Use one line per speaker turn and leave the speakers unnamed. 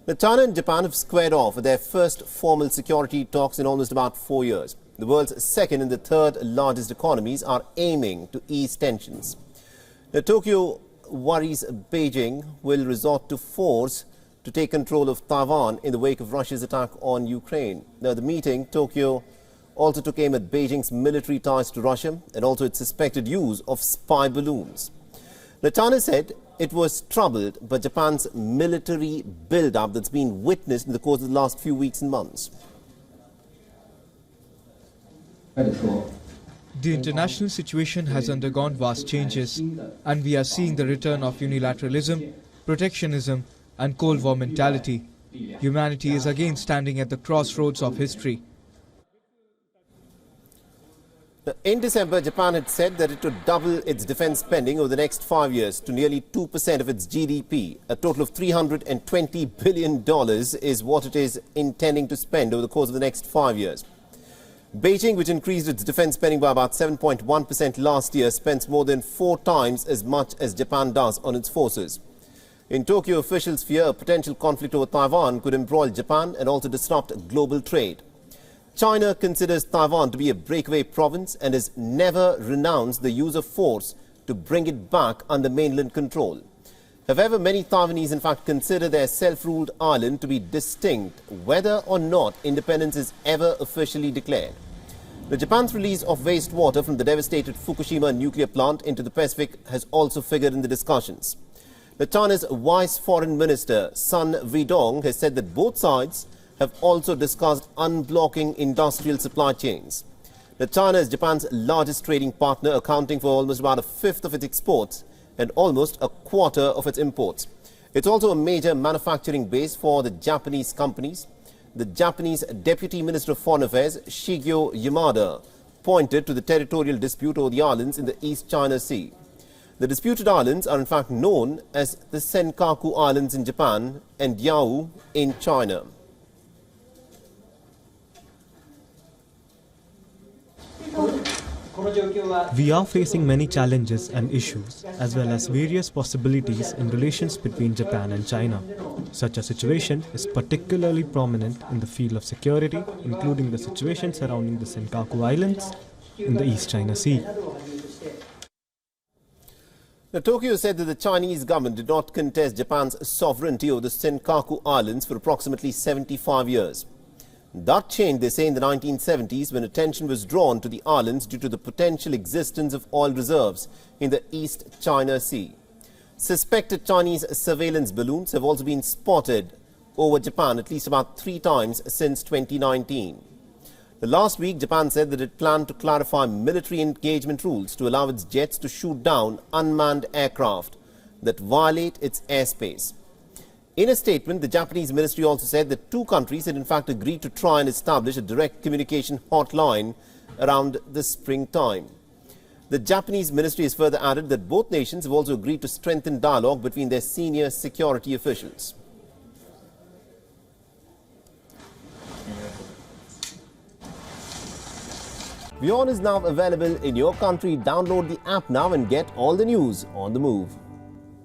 Now, China and Japan have squared off with their first formal security talks in almost about 4 years. The world's second and the third largest economies are aiming to ease tensions. Now, Tokyo worries Beijing will resort to force to take control of Taiwan in the wake of Russia's attack on Ukraine. Now, the meeting, Tokyo also took aim at Beijing's military ties to Russia and also its suspected use of spy balloons. Now, China said it was troubled by Japan's military build-up that's been witnessed in the course of the last few weeks and months.
The international situation has undergone vast changes, and we are seeing the return of unilateralism, protectionism, and Cold War mentality. Humanity is again standing at the crossroads of history.
In December, Japan had said that it would double its defense spending over the next 5 years to nearly 2% of its GDP. A total of $320 billion is what it is intending to spend over the course of the next 5 years. Beijing, which increased its defense spending by about 7.1% last year, spends more than 4 times as much as Japan does on its forces. In Tokyo, officials fear a potential conflict over Taiwan could embroil Japan and also disrupt global trade. China considers Taiwan to be a breakaway province and has never renounced the use of force to bring it back under mainland control. However, many Taiwanese in fact consider their self-ruled island to be distinct, whether or not independence is ever officially declared. Japan's release of wastewater from the devastated Fukushima nuclear plant into the Pacific has also figured in the discussions. China's Vice Foreign Minister Sun Weidong has said that both sides have also discussed unblocking industrial supply chains. China is Japan's largest trading partner, accounting for almost about a fifth of its exports and almost a quarter of its imports. It's also a major manufacturing base for the Japanese companies. The Japanese Deputy Minister of Foreign Affairs, Shigeo Yamada, pointed to the territorial dispute over the islands in the East China Sea. The disputed islands are in fact known as the Senkaku Islands in Japan and Diaoyu in China.
We are facing many challenges and issues, as well as various possibilities in relations between Japan and China. Such a situation is particularly prominent in the field of security, including the situation surrounding the Senkaku Islands in the East China Sea.
Now, Tokyo said that the Chinese government did not contest Japan's sovereignty over the Senkaku Islands for approximately 75 years. That changed, they say, in the 1970s when attention was drawn to the islands due to the potential existence of oil reserves in the East China Sea. Suspected Chinese surveillance balloons have also been spotted over Japan at least about 3 times since 2019. Last week, Japan said that it planned to clarify military engagement rules to allow its jets to shoot down unmanned aircraft that violate its airspace. In a statement, the Japanese ministry also said that 2 countries had in fact agreed to try and establish a direct communication hotline around the springtime. The Japanese ministry has further added that both nations have also agreed to strengthen dialogue between their senior security officials. WION is now available in your country. Download the app now and get all the news on the move.